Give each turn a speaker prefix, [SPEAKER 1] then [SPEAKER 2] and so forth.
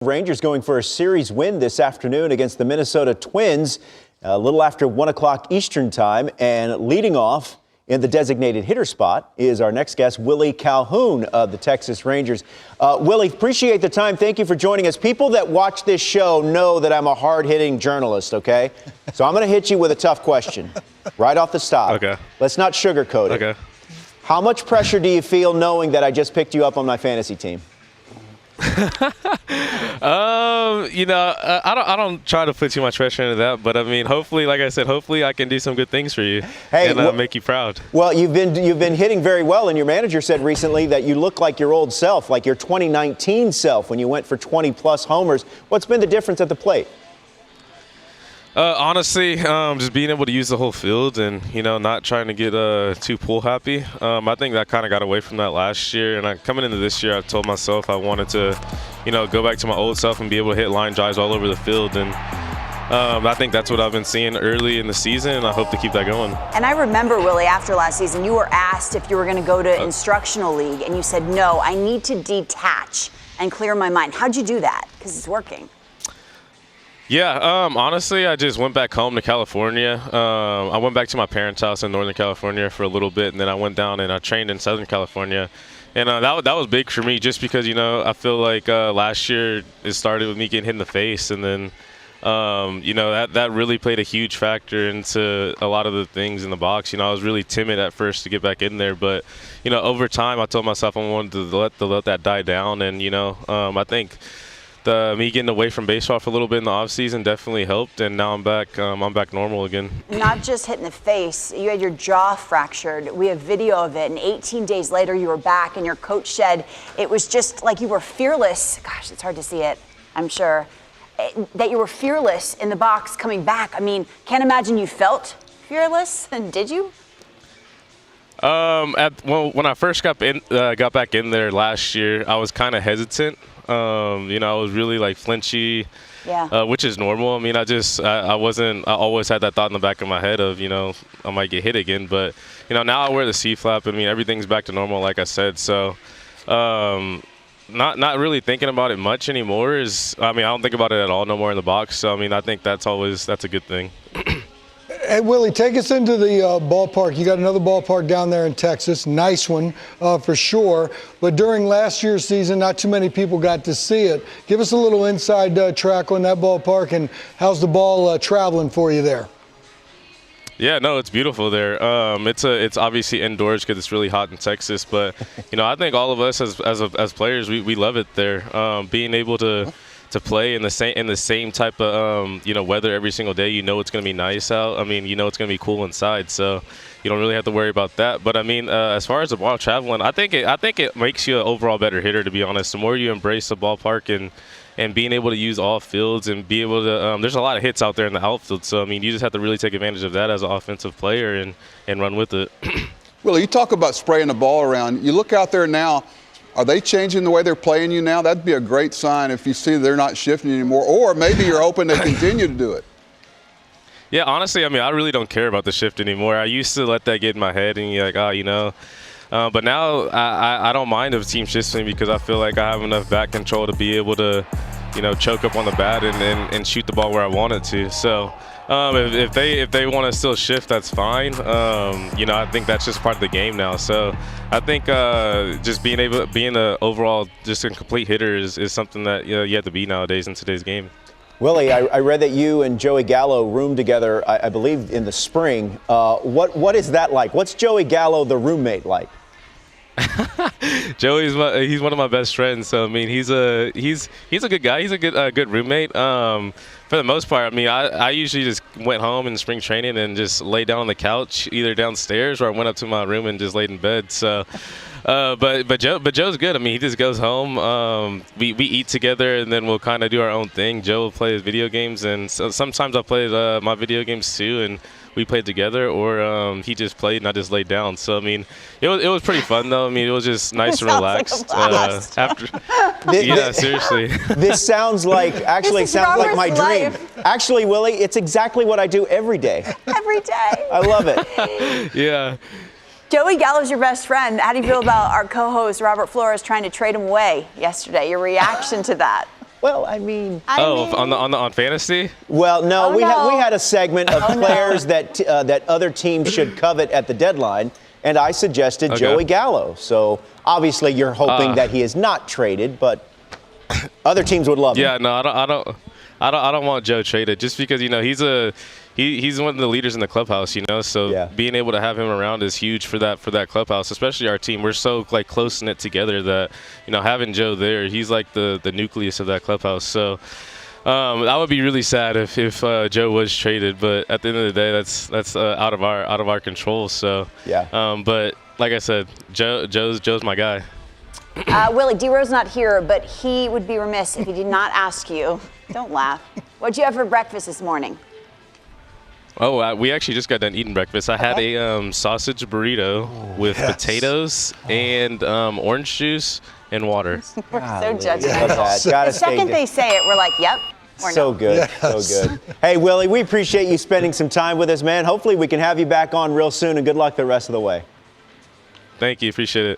[SPEAKER 1] Rangers going for a series win this afternoon against the Minnesota Twins a little after 1 o'clock Eastern time. And leading off in the designated hitter spot is our next guest, Willie Calhoun of the Texas Rangers. Willie, appreciate the time. Thank you for joining us. People that watch this show know that I'm a hard-hitting journalist, okay? So I'm going to hit you with a tough question right off the stop. Okay. Let's not sugarcoat it. Okay. How much pressure do you feel knowing that I just picked you up on my fantasy team?
[SPEAKER 2] I don't try to put too much pressure into that, but I mean, hopefully, like I said, hopefully I can do some good things for you and make you proud.
[SPEAKER 1] Well, you've been hitting very well, and your manager said recently that you look like your old self, like your 2019 self when you went for 20-plus homers. What's been the difference at the plate?
[SPEAKER 2] Honestly, just being able to use the whole field and, not trying to get too pool happy. I think that kind of got away from that last year. And coming into this year, I told myself I wanted to, go back to my old self and be able to hit line drives all over the field. And I think that's what I've been seeing early in the season, and I hope to keep that going.
[SPEAKER 3] And I remember, Willie, after last season, you were asked if you were going to go to instructional league, and you said, no, I need to detach and clear my mind. How'd you do that? Because it's working.
[SPEAKER 2] Yeah, honestly, I just went back home to California. I went back to my parents' house in Northern California for a little bit, and then I went down and I trained in Southern California. And that was big for me just because, I feel like last year it started with me getting hit in the face. And then, that really played a huge factor into a lot of the things in the box. I was really timid at first to get back in there. But, over time I told myself I wanted to let that die down. And, I think me getting away from baseball for a little bit in the offseason definitely helped, and now I'm back normal again.
[SPEAKER 3] Not just hit in the face, you had your jaw fractured. We have video of it, and 18 days later you were back, and your coach said it was just like you were fearless. Gosh, it's hard to see it, I'm sure. That you were fearless in the box coming back. I mean, can't imagine you felt fearless, and did you?
[SPEAKER 2] When I first got back in there last year, I was kind of hesitant. I was really flinchy, which is normal. I mean, I always had that thought in the back of my head of, I might get hit again. But, now I wear the C-flap. I mean, everything's back to normal, like I said. So, not really thinking about it much anymore. I don't think about it at all no more in the box. So, I mean, I think that's a good thing.
[SPEAKER 4] Hey, Willie, take us into the ballpark. You got another ballpark down there in Texas. Nice one for sure. But during last year's season, not too many people got to see it. Give us a little inside track on that ballpark, and how's the ball traveling for you there?
[SPEAKER 2] Yeah, no, it's beautiful there. It's obviously indoors because it's really hot in Texas. But, I think all of us as players, we love it there. Being able to play in the same type of weather every single day. It's going to be nice out. I mean, it's going to be cool inside, so you don't really have to worry about that. But I mean, as far as the ball traveling, I think it makes you an overall better hitter, to be honest. The more you embrace the ballpark and being able to use all fields and be able to there's a lot of hits out there in the outfield, so I mean, you just have to really take advantage of that as an offensive player and run with it.
[SPEAKER 5] Well, you talk about spraying the ball around. You look out there now. Are they changing the way they're playing you now? That'd be a great sign if you see they're not shifting anymore. Or maybe you're hoping they continue to do it.
[SPEAKER 2] Yeah, honestly, I mean, I really don't care about the shift anymore. I used to let that get in my head and you're like, but now I don't mind if the team shifts me because I feel like I have enough bat control to be able to, choke up on the bat and shoot the ball where I want it to. So if they want to still shift, that's fine. I think that's just part of the game now. So I think just being an overall just a complete hitter is something that you have to be nowadays in today's game.
[SPEAKER 1] Willie, I read that you and Joey Gallo roomed together, I believe, in the spring. What is that like? What's Joey Gallo, the roommate, like?
[SPEAKER 2] Joey's he's one of my best friends. So I mean, he's a good guy. He's a good roommate. For the most part, I mean, I usually just went home in spring training and just laid down on the couch, either downstairs or I went up to my room and just laid in bed. So, but Joe's good. I mean, he just goes home. We eat together and then we'll kind of do our own thing. Joe will play his video games, and so sometimes I'll play my video games too, and we played together, or he just played and I just laid down. So I mean, it was pretty fun though. I mean, it was just nice and relaxed after. Yeah, seriously.
[SPEAKER 1] This sounds like my dream. Actually, Willie, it's exactly what I do every day.
[SPEAKER 3] Every day.
[SPEAKER 1] I love it.
[SPEAKER 2] Yeah.
[SPEAKER 3] Joey Gallo's your best friend. How do you feel about our co-host Robert Flores trying to trade him away yesterday? Your reaction to that?
[SPEAKER 1] Well, I mean.
[SPEAKER 2] On fantasy?
[SPEAKER 1] Well, no,
[SPEAKER 3] Oh,
[SPEAKER 1] we
[SPEAKER 3] no.
[SPEAKER 1] had a segment of players that other teams should covet at the deadline, and I suggested Joey Gallo. So obviously you're hoping that he is not traded, but other teams would love him.
[SPEAKER 2] Yeah, no, I don't want Joe traded just because he's one of the leaders in the clubhouse, So being able to have him around is huge for that clubhouse, especially our team. We're so close knit together that having Joe there, he's like the nucleus of that clubhouse. So I would be really sad if Joe was traded, but at the end of the day, that's out of our control. So but like I said, Joe's my guy.
[SPEAKER 3] Willie, D-Rose not here, but he would be remiss if he did not ask you. Don't laugh. What'd you have for breakfast this morning?
[SPEAKER 2] Oh, we actually just got done eating breakfast. I had a sausage burrito with potatoes and orange juice and water.
[SPEAKER 3] We're so judgmental. The second they say it, we're like, yep. Or
[SPEAKER 1] So
[SPEAKER 3] no.
[SPEAKER 1] good, so good. Hey, Willie, we appreciate you spending some time with us, man. Hopefully we can have you back on real soon, and good luck the rest of the way.
[SPEAKER 2] Thank you. Appreciate it.